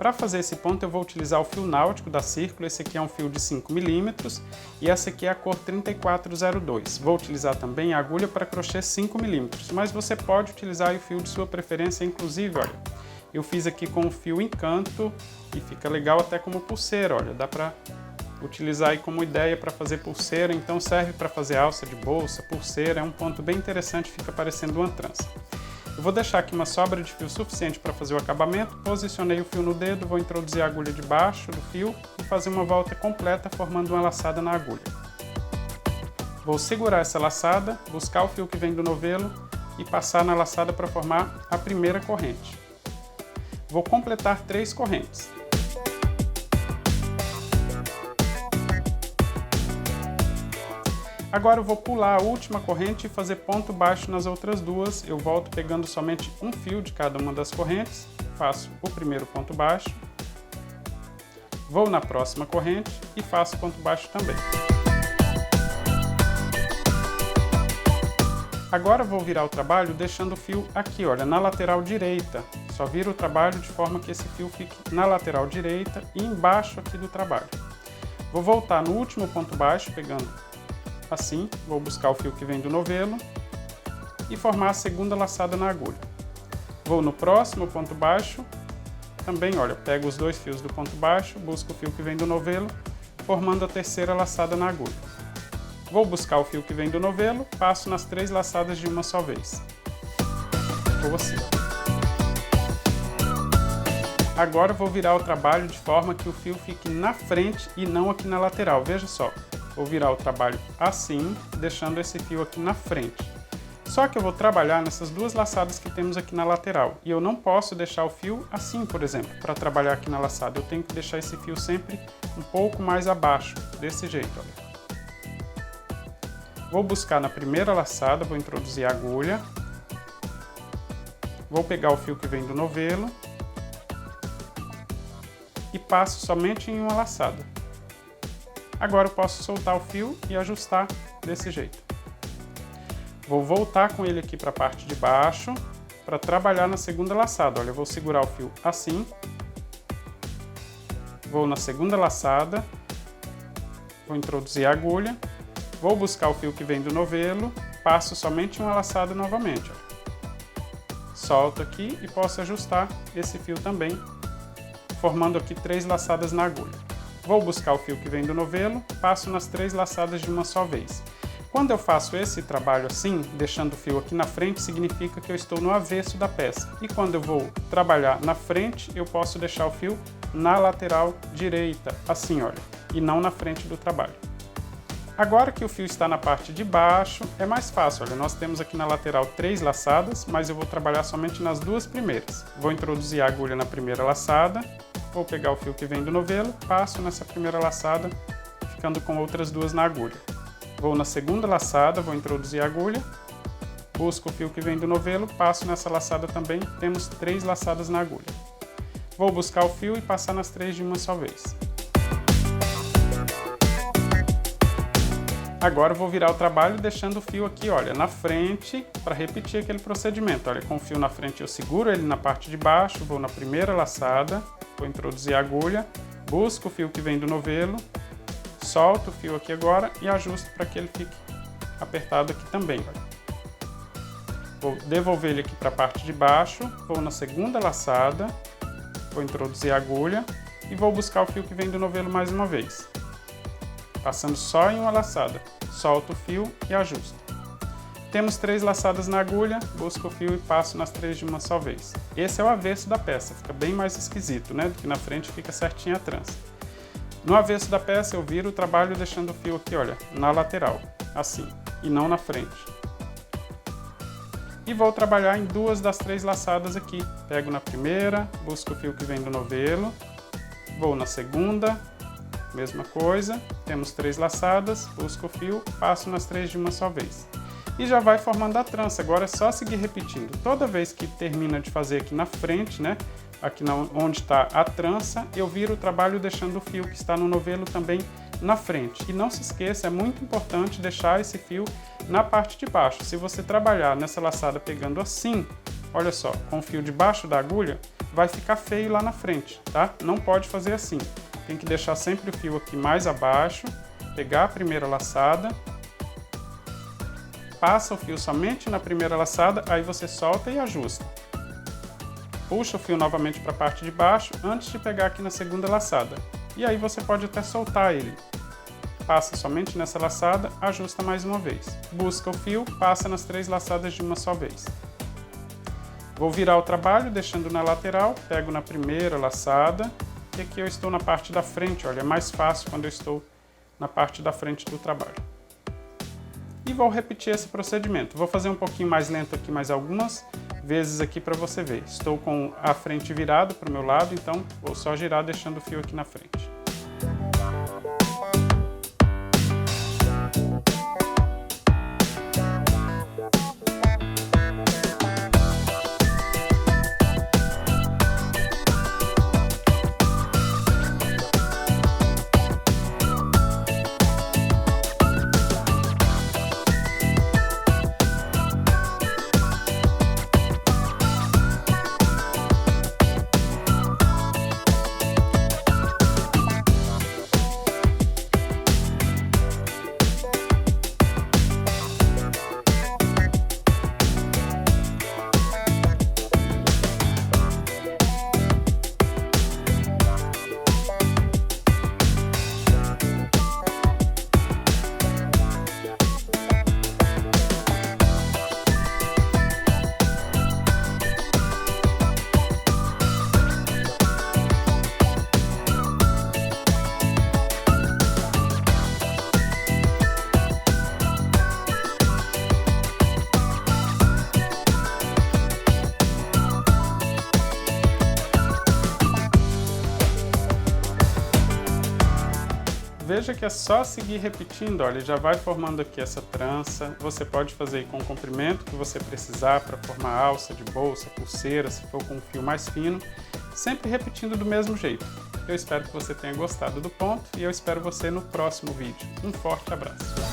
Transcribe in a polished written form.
Para fazer esse ponto eu vou utilizar o fio náutico da Círculo, esse aqui é um fio de 5 mm e essa aqui é a cor 3402. Vou utilizar também a agulha para crochê 5 mm, mas você pode utilizar o fio de sua preferência, inclusive, olha, eu fiz aqui com o fio Encanto e fica legal até como pulseira, olha, dá para utilizar aí como ideia para fazer pulseira, então serve para fazer alça de bolsa, pulseira, é um ponto bem interessante, fica parecendo uma trança. Eu vou deixar aqui uma sobra de fio suficiente para fazer o acabamento, posicionei o fio no dedo, vou introduzir a agulha debaixo do fio e fazer uma volta completa formando uma laçada na agulha. Vou segurar essa laçada, buscar o fio que vem do novelo e passar na laçada para formar a primeira corrente. Vou completar 3 correntes. Agora eu vou pular a última corrente e fazer ponto baixo nas outras duas. Eu volto pegando somente um fio de cada uma das correntes, faço o primeiro ponto baixo, vou na próxima corrente e faço ponto baixo também. Agora vou virar o trabalho deixando o fio aqui, olha, na lateral direita. Só viro o trabalho de forma que esse fio fique na lateral direita e embaixo aqui do trabalho. Vou voltar no último ponto baixo, pegando assim, vou buscar o fio que vem do novelo e formar a segunda laçada na agulha. Vou no próximo ponto baixo, também, olha, pego os 2 fios do ponto baixo, busco o fio que vem do novelo, formando a terceira laçada na agulha. Vou buscar o fio que vem do novelo, passo nas 3 laçadas de uma só vez. Ou assim. Agora vou virar o trabalho de forma que o fio fique na frente e não aqui na lateral, veja só. Vou virar o trabalho assim, deixando esse fio aqui na frente. Só que eu vou trabalhar nessas 2 laçadas que temos aqui na lateral. E eu não posso deixar o fio assim, por exemplo, para trabalhar aqui na laçada. Eu tenho que deixar esse fio sempre um pouco mais abaixo, desse jeito, olha. Vou buscar na primeira laçada, vou introduzir a agulha. Vou pegar o fio que vem do novelo. E passo somente em uma laçada. Agora eu posso soltar o fio e ajustar desse jeito. Vou voltar com ele aqui para a parte de baixo para trabalhar na segunda laçada. Olha, eu vou segurar o fio assim. Vou na segunda laçada. Vou introduzir a agulha. Vou buscar o fio que vem do novelo. Passo somente uma laçada novamente. Ó. Solto aqui e posso ajustar esse fio também, formando aqui 3 laçadas na agulha. Vou buscar o fio que vem do novelo, passo nas 3 laçadas de uma só vez. Quando eu faço esse trabalho assim, deixando o fio aqui na frente, significa que eu estou no avesso da peça. E quando eu vou trabalhar na frente, eu posso deixar o fio na lateral direita, assim, olha, e não na frente do trabalho. Agora que o fio está na parte de baixo, é mais fácil, olha, nós temos aqui na lateral 3 laçadas, mas eu vou trabalhar somente nas 2 primeiras. Vou introduzir a agulha na primeira laçada. Vou pegar o fio que vem do novelo, passo nessa primeira laçada, ficando com outras 2 na agulha. Vou na segunda laçada, vou introduzir a agulha, busco o fio que vem do novelo, passo nessa laçada também, temos 3 laçadas na agulha. Vou buscar o fio e passar nas 3 de uma só vez. Agora eu vou virar o trabalho deixando o fio aqui, olha, na frente, para repetir aquele procedimento. Olha, com o fio na frente eu seguro ele na parte de baixo, vou na primeira laçada, vou introduzir a agulha, busco o fio que vem do novelo, solto o fio aqui agora e ajusto para que ele fique apertado aqui também. Olha. Vou devolver ele aqui para a parte de baixo, vou na segunda laçada, vou introduzir a agulha e vou buscar o fio que vem do novelo mais uma vez. Passando só em uma laçada, solto o fio e ajusto. Temos 3 laçadas na agulha, busco o fio e passo nas 3 de uma só vez. Esse é o avesso da peça, fica bem mais esquisito, né? Do que na frente fica certinha a trança. No avesso da peça eu viro o trabalho deixando o fio aqui, olha, na lateral, assim, e não na frente. E vou trabalhar em 2 das 3 laçadas aqui. Pego na primeira, busco o fio que vem do novelo, vou na segunda, mesma coisa, temos 3 laçadas, busco o fio, passo nas 3 de uma só vez. E já vai formando a trança, agora é só seguir repetindo. Toda vez que termina de fazer aqui na frente, né, aqui onde está a trança, eu viro o trabalho deixando o fio que está no novelo também na frente. E não se esqueça, é muito importante deixar esse fio na parte de baixo. Se você trabalhar nessa laçada pegando assim, olha só, com o fio debaixo da agulha, vai ficar feio lá na frente, tá? Não pode fazer assim. Tem que deixar sempre o fio aqui mais abaixo, pegar a primeira laçada, passa o fio somente na primeira laçada, aí você solta e ajusta. Puxa o fio novamente para a parte de baixo antes de pegar aqui na segunda laçada. E aí você pode até soltar ele. Passa somente nessa laçada, ajusta mais uma vez. Busca o fio, passa nas 3 laçadas de uma só vez. Vou virar o trabalho, deixando na lateral, pego na primeira laçada, e aqui eu estou na parte da frente, olha, é mais fácil quando eu estou na parte da frente do trabalho. E vou repetir esse procedimento. Vou fazer um pouquinho mais lento aqui, mais algumas vezes aqui para você ver. Estou com a frente virada para o meu lado, então vou só girar deixando o fio aqui na frente. Veja que é só seguir repetindo, olha, já vai formando aqui essa trança. Você pode fazer com o comprimento que você precisar para formar alça de bolsa, pulseira, se for com um fio mais fino, sempre repetindo do mesmo jeito. Eu espero que você tenha gostado do ponto e eu espero você no próximo vídeo. Um forte abraço!